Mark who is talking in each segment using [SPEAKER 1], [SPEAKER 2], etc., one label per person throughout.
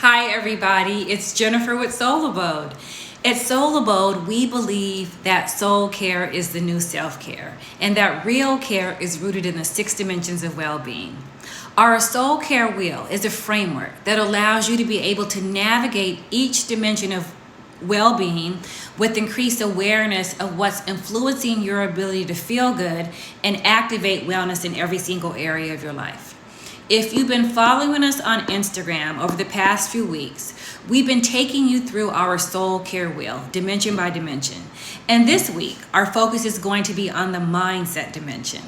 [SPEAKER 1] Hi everybody, it's Jennifer with Soul Abode. At Soul Abode, we believe that soul care is the new self-care and that real care is rooted in the 6 dimensions of well-being. Our soul care wheel is a framework that allows you to be able to navigate each dimension of well-being with increased awareness of what's influencing your ability to feel good and activate wellness in every single area of your life. If you've been following us on Instagram over the past few weeks, we've been taking you through our soul care wheel, dimension by dimension. And this week, our focus is going to be on the mindset dimension.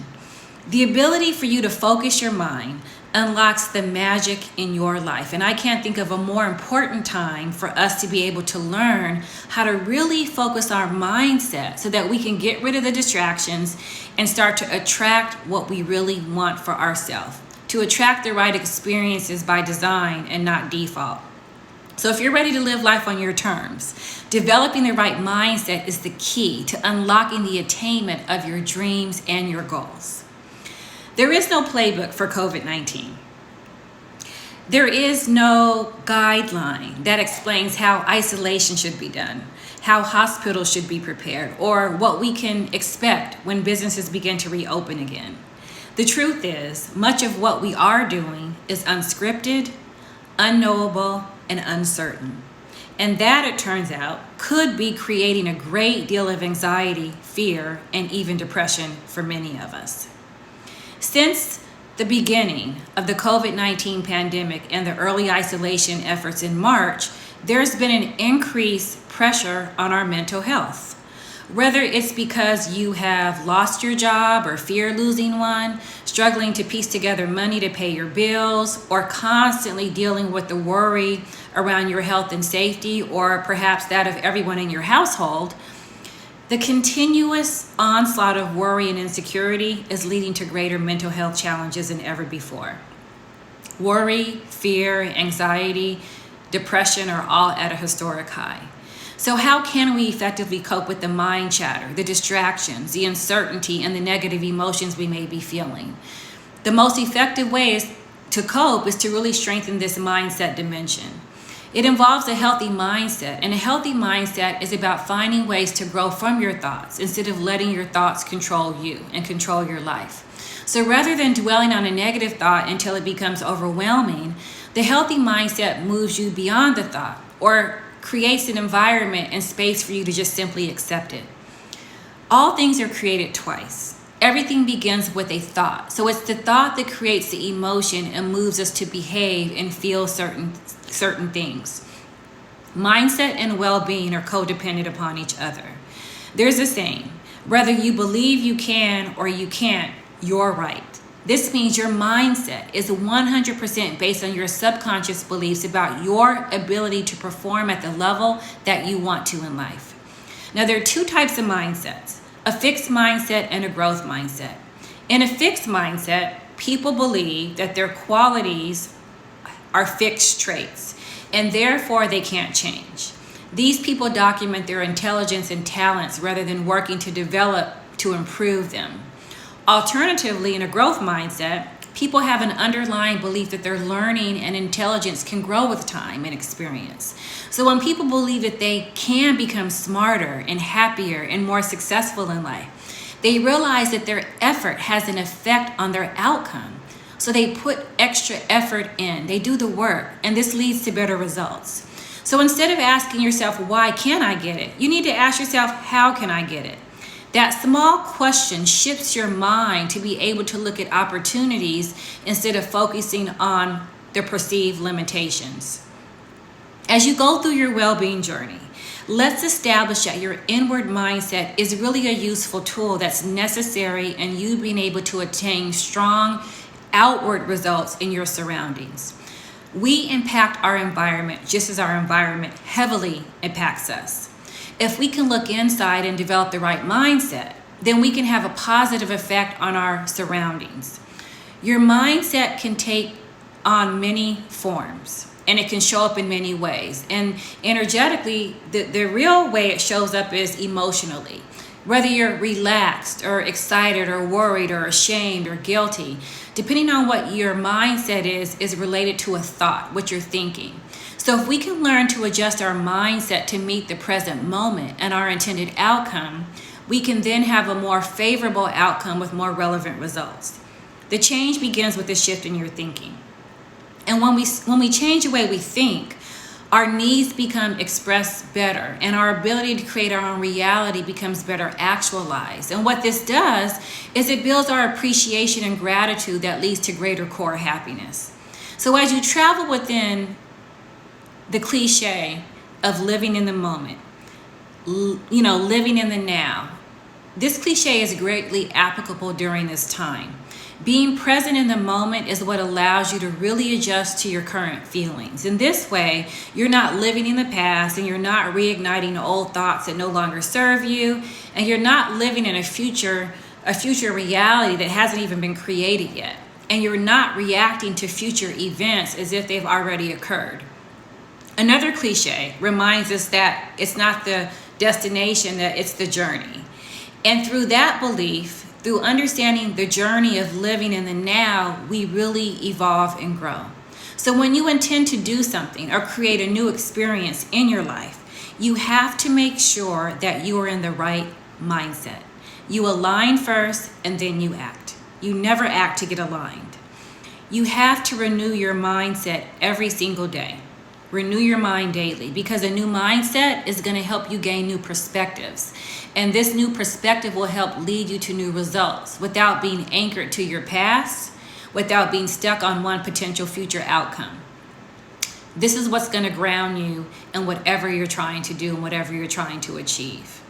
[SPEAKER 1] The ability for you to focus your mind unlocks the magic in your life. And I can't think of a more important time for us to be able to learn how to really focus our mindset so that we can get rid of the distractions and start to attract what we really want for ourselves. To attract the right experiences by design and not default. So if you're ready to live life on your terms, developing the right mindset is the key to unlocking the attainment of your dreams and your goals. There is no playbook for COVID-19. There is no guideline that explains how isolation should be done, how hospitals should be prepared, or what we can expect when businesses begin to reopen again. The truth is, much of what we are doing is unscripted, unknowable, and uncertain. And that, it turns out, could be creating a great deal of anxiety, fear, and even depression for many of us. Since the beginning of the COVID-19 pandemic and the early isolation efforts in March, there's been an increased pressure on our mental health. Whether it's because you have lost your job or fear losing one, struggling to piece together money to pay your bills, or constantly dealing with the worry around your health and safety, or perhaps that of everyone in your household, the continuous onslaught of worry and insecurity is leading to greater mental health challenges than ever before. Worry, fear, anxiety, depression are all at a historic high. So how can we effectively cope with the mind chatter, the distractions, the uncertainty, and the negative emotions we may be feeling? The most effective way to cope is to really strengthen this mindset dimension. It involves a healthy mindset, and a healthy mindset is about finding ways to grow from your thoughts instead of letting your thoughts control you and control your life. So rather than dwelling on a negative thought until it becomes overwhelming, the healthy mindset moves you beyond the thought, or creates an environment and space for you to just simply accept it. All things are created twice. Everything begins with a thought. So it's the thought that creates the emotion and moves us to behave and feel certain things. Mindset and well-being are codependent upon each other. There's a saying, whether you believe you can or you can't, you're right. This means your mindset is 100% based on your subconscious beliefs about your ability to perform at the level that you want to in life. Now, there are 2 types of mindsets, a fixed mindset and a growth mindset. In a fixed mindset, people believe that their qualities are fixed traits, and therefore they can't change. These people document their intelligence and talents rather than working to develop to improve them. Alternatively, in a growth mindset, people have an underlying belief that their learning and intelligence can grow with time and experience. So when people believe that they can become smarter and happier and more successful in life, they realize that their effort has an effect on their outcome. So they put extra effort in, they do the work, and this leads to better results. So instead of asking yourself, why can't I get it? You need to ask yourself, how can I get it? That small question shifts your mind to be able to look at opportunities instead of focusing on the perceived limitations. As you go through your well-being journey, let's establish that your inward mindset is really a useful tool that's necessary in you being able to attain strong outward results in your surroundings. We impact our environment just as our environment heavily impacts us. If we can look inside and develop the right mindset, then we can have a positive effect on our surroundings. Your mindset can take on many forms, and it can show up in many ways. And energetically, the real way it shows up is emotionally. Whether you're relaxed or excited or worried or ashamed or guilty, depending on what your mindset is related to a thought, what you're thinking. So if we can learn to adjust our mindset to meet the present moment and our intended outcome, we can then have a more favorable outcome with more relevant results. The change begins with a shift in your thinking. And when we change the way we think, our needs become expressed better, and our ability to create our own reality becomes better actualized. And what this does is it builds our appreciation and gratitude that leads to greater core happiness. So as you travel within the cliche of living in the moment, living in the now, this cliche is greatly applicable during this time. Being present in the moment is what allows you to really adjust to your current feelings. In this way, you're not living in the past, and you're not reigniting old thoughts that no longer serve you, and you're not living in a future reality that hasn't even been created yet. And you're not reacting to future events as if they've already occurred. Another cliche reminds us that it's not the destination, that it's the journey. And through that belief, through understanding the journey of living in the now, we really evolve and grow. So when you intend to do something or create a new experience in your life, you have to make sure that you are in the right mindset. You align first and then you act. You never act to get aligned. You have to renew your mindset every single day. Renew your mind daily, because a new mindset is going to help you gain new perspectives. And this new perspective will help lead you to new results without being anchored to your past, without being stuck on one potential future outcome. This is what's going to ground you in whatever you're trying to do and whatever you're trying to achieve.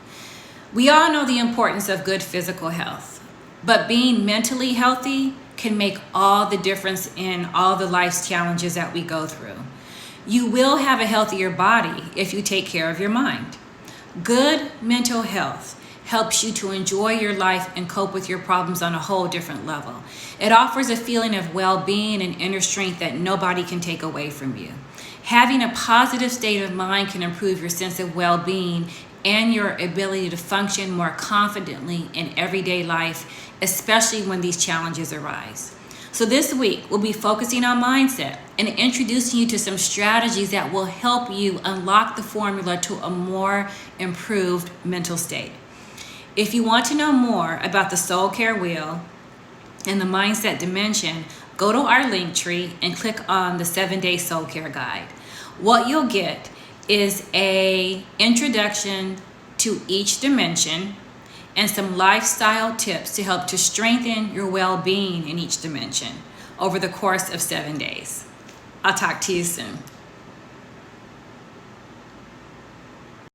[SPEAKER 1] We all know the importance of good physical health, but being mentally healthy can make all the difference in all the life's challenges that we go through. You will have a healthier body if you take care of your mind. Good mental health helps you to enjoy your life and cope with your problems on a whole different level. It offers a feeling of well-being and inner strength that nobody can take away from you. Having a positive state of mind can improve your sense of well-being and your ability to function more confidently in everyday life, especially when these challenges arise. So this week, we'll be focusing on mindset and introducing you to some strategies that will help you unlock the formula to a more improved mental state. If you want to know more about the Soul Care Wheel and the Mindset Dimension, go to our link tree and click on the 7-Day Soul Care Guide. What you'll get is an introduction to each dimension and some lifestyle tips to help to strengthen your well-being in each dimension over the course of 7 days. I'll talk to you soon.